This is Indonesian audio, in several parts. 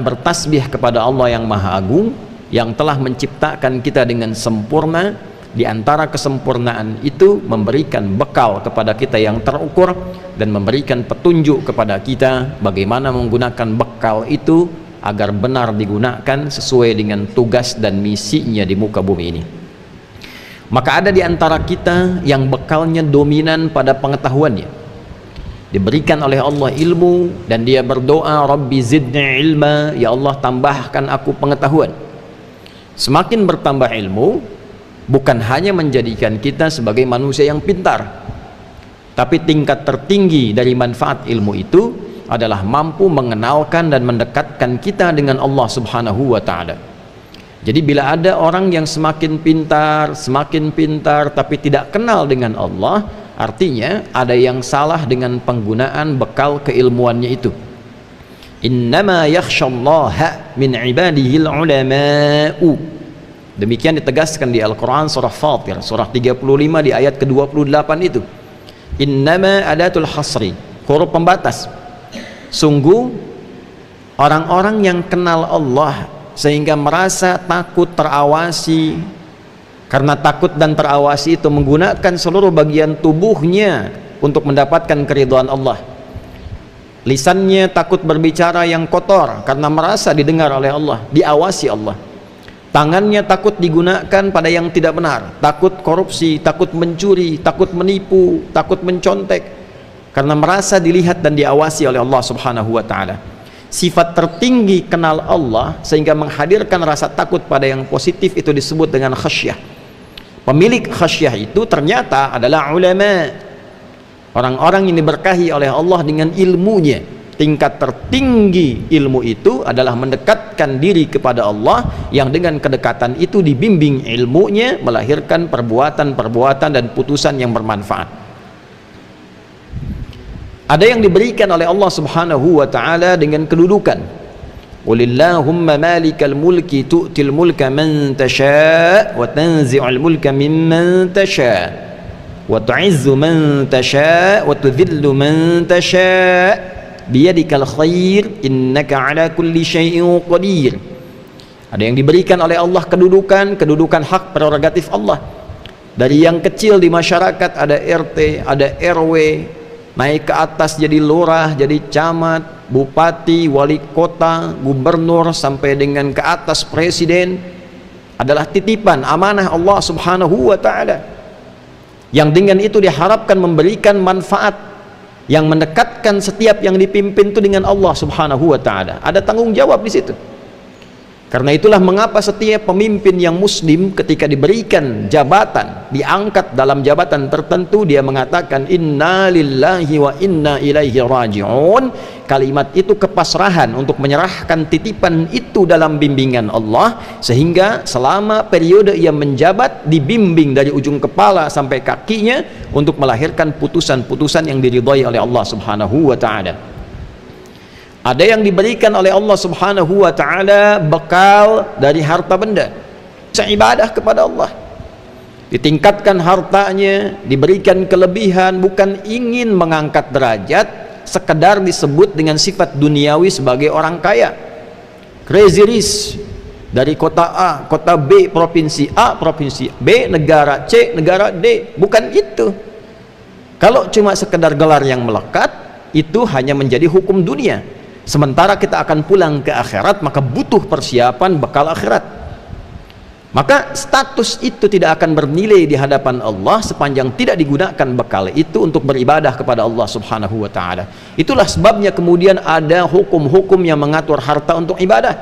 bertasbih kepada Allah yang Maha Agung, yang telah menciptakan kita dengan sempurna. Di antara kesempurnaan itu memberikan bekal kepada kita yang terukur dan memberikan petunjuk kepada kita bagaimana menggunakan bekal itu agar benar digunakan sesuai dengan tugas dan misinya di muka bumi ini. Maka ada di antara kita yang bekalnya dominan pada pengetahuannya, diberikan oleh Allah ilmu dan dia berdoa, Rabbi zidni ilma, ya Allah tambahkan aku pengetahuan. Semakin bertambah ilmu bukan hanya menjadikan kita sebagai manusia yang pintar, tapi tingkat tertinggi dari manfaat ilmu itu adalah mampu mengenalkan dan mendekatkan kita dengan Allah Subhanahu wa ta'ala. Jadi bila ada orang yang semakin pintar tapi tidak kenal dengan Allah, artinya ada yang salah dengan penggunaan bekal keilmuannya itu. Innama yakhshallaha min ibadihil ulama'u. Demikian ditegaskan di Al-Quran surah Fatir surah 35 di ayat ke-28 itu. Innama adatul hasri, huruf pembatas. Sungguh orang-orang yang kenal Allah sehingga merasa takut terawasi, karena takut dan terawasi itu menggunakan seluruh bagian tubuhnya untuk mendapatkan keridhaan Allah. Lisannya takut berbicara yang kotor karena merasa didengar oleh Allah, diawasi Allah. Tangannya takut digunakan pada yang tidak benar, takut korupsi, takut mencuri, takut menipu, takut mencontek, karena merasa dilihat dan diawasi oleh Allah Subhanahu wa ta'ala. Sifat tertinggi kenal Allah sehingga menghadirkan rasa takut pada yang positif itu disebut dengan khasyah. Pemilik khasyah itu ternyata adalah ulama, orang-orang yang diberkahi oleh Allah dengan ilmunya. Tingkat tertinggi ilmu itu adalah mendekatkan diri kepada Allah, yang dengan kedekatan itu dibimbing ilmunya melahirkan perbuatan-perbuatan dan putusan yang bermanfaat. Ada yang diberikan oleh Allah Subhanahu wa ta'ala dengan kedudukan. Qulillahumma malikal mulki tu'til mulka man tasha' wa tanzi'ul mulka mimman tasha' wa tu'izzu man tasha' wa tudhillu man tasha' biyadikal khair innaka ala kulli syai'in qadir. Ada yang diberikan oleh Allah kedudukan hak prerogatif Allah. Dari yang kecil di masyarakat ada RT, ada RW, naik ke atas jadi lurah, jadi camat, bupati, wali kota, gubernur, sampai dengan ke atas presiden, adalah titipan amanah Allah Subhanahu wa ta'ala, yang dengan itu diharapkan memberikan manfaat, yang mendekatkan setiap yang dipimpin itu dengan Allah Subhanahu wa ta'ala. Ada tanggung jawab di situ. Karena itulah mengapa setiap pemimpin yang muslim ketika diberikan jabatan, diangkat dalam jabatan tertentu, dia mengatakan inna lillahi wa inna ilaihi raji'un. Kalimat itu kepasrahan untuk menyerahkan titipan itu dalam bimbingan Allah, sehingga selama periode ia menjabat dibimbing dari ujung kepala sampai kakinya untuk melahirkan putusan-putusan yang diridhai oleh Allah Subhanahu wa ta'ala. Ada yang diberikan oleh Allah Subhanahu wa ta'ala bekal dari harta benda, ibadah kepada Allah, ditingkatkan hartanya, diberikan kelebihan, bukan ingin mengangkat derajat, sekedar disebut dengan sifat duniawi sebagai orang kaya. Crazy rich, dari kota A, kota B, provinsi A, provinsi B, negara C, negara D. Bukan itu. Kalau cuma sekedar gelar yang melekat, itu hanya menjadi hukum dunia. Sementara kita akan pulang ke akhirat, maka butuh persiapan bekal akhirat. Maka status itu tidak akan bernilai di hadapan Allah sepanjang tidak digunakan bekal itu untuk beribadah kepada Allah Subhanahu wa ta'ala. Itulah sebabnya kemudian ada hukum-hukum yang mengatur harta untuk ibadah.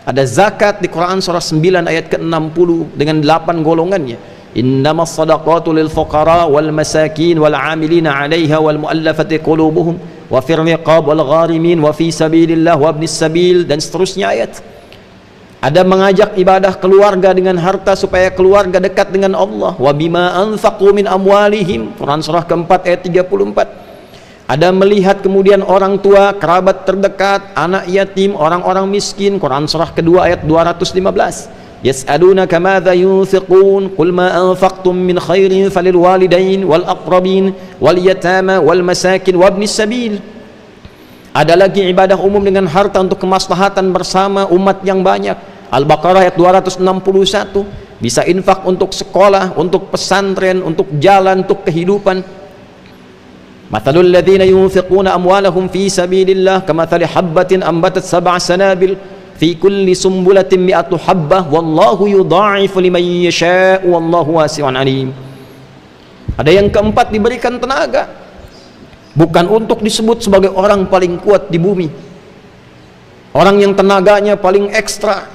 Ada zakat di Quran surah 9 ayat ke-60 dengan 8 golongannya. Innamas sadaqatu lil fuqara wal masakin wal 'amilina 'alaiha wal mu'allafati qulubuhum wa fir riqab wal gharimin wa fi sabilillah wa ibnis sabil, dan seterusnya ayat. Ada mengajak ibadah keluarga dengan harta supaya keluarga dekat dengan Allah. Wa bima anfaqu min amwalihim, Quran surah keempat ayat 34. Ada melihat kemudian orang tua, kerabat terdekat, anak yatim, orang-orang miskin, Quran surah kedua ayat 215. Yas'alunaka madza yunfiqun qul ma anfaqtum min khairin falil walidain wal aqrabin wal yatama wal masakin wa ibnis sabil. Ada lagi ibadah umum dengan harta untuk kemaslahatan bersama umat yang banyak. Al-Baqarah ayat 261. Bisa infak untuk sekolah, untuk pesantren, untuk jalan, untuk kehidupan. Mathalul ladzina yunfiquna amwalahum fi sabilillah kamathali habbatin ambatat sab'a sanabil fi kulli sumbulatin mi'atu habbah wallahu yudha'ifu liman yasha' wallahu wasi'un alim. Ada yang keempat, diberikan tenaga, bukan untuk disebut sebagai orang paling kuat di bumi, orang yang tenaganya paling ekstra,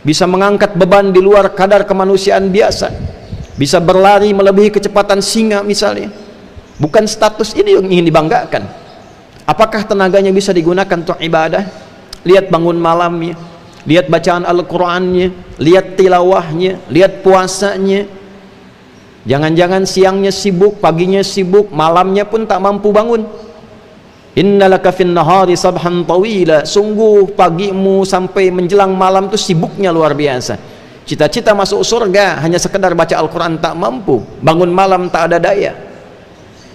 bisa mengangkat beban di luar kadar kemanusiaan biasa, bisa berlari melebihi kecepatan singa misalnya. Bukan status ini yang ingin dibanggakan. Apakah tenaganya bisa digunakan untuk ibadah? Lihat bangun malamnya, lihat bacaan Al-Qur'annya, lihat tilawahnya, lihat puasanya. Jangan-jangan siangnya sibuk, paginya sibuk, malamnya pun tak mampu bangun. Innalaka fin nahari sabhan tawila. Sungguh pagimu sampai menjelang malam itu sibuknya luar biasa. Cita-cita masuk surga hanya sekedar baca Al-Quran tak mampu, bangun malam tak ada daya.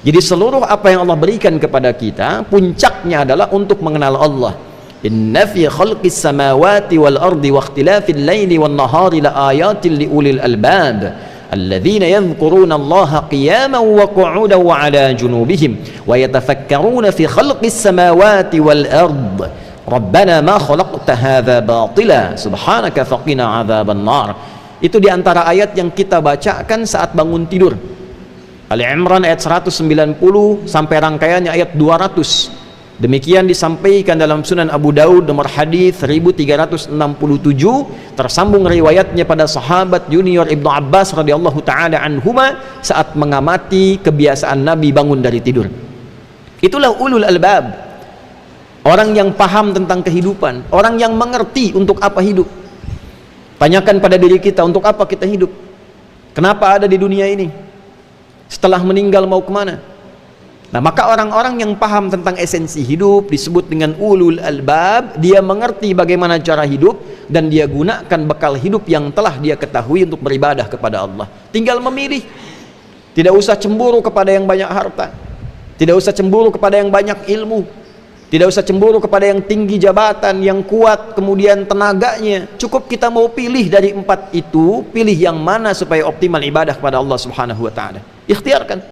Jadi seluruh apa yang Allah berikan kepada kita, puncaknya adalah untuk mengenal Allah. Inna fi khalqis samawati wal ardi wa ikhtilafil laili wan nahari la ayatin li ulil albab الذين يذكرون الله قياما وقعودا وعلى جنوبهم ويتفكرون في خلق السماوات والأرض ربنا ما خلقت هذا باطلا سبحانك فقنا عذاب النار. Itu diantara ayat yang kita bacakan saat bangun tidur. Ali Imran ayat 190 sampai rangkaiannya ayat 200. Demikian disampaikan dalam Sunan Abu Daud nomor hadis 1367, tersambung riwayatnya pada sahabat junior Ibnu Abbas radhiyallahu taala anhuma saat mengamati kebiasaan Nabi bangun dari tidur. Itulah ulul albab, orang yang paham tentang kehidupan, orang yang mengerti untuk apa hidup. Tanyakan pada diri kita, untuk apa kita hidup? Kenapa ada di dunia ini? Setelah meninggal mau kemana? Nah, maka orang-orang yang paham tentang esensi hidup disebut dengan ulul albab. Dia mengerti bagaimana cara hidup dan dia gunakan bekal hidup yang telah dia ketahui untuk beribadah kepada Allah. Tinggal memilih. Tidak usah cemburu kepada yang banyak harta, tidak usah cemburu kepada yang banyak ilmu, tidak usah cemburu kepada yang tinggi jabatan, yang kuat kemudian tenaganya. Cukup kita mau pilih dari empat itu, pilih yang mana supaya optimal ibadah kepada Allah Subhanahu wa taala. Ikhtiarkan.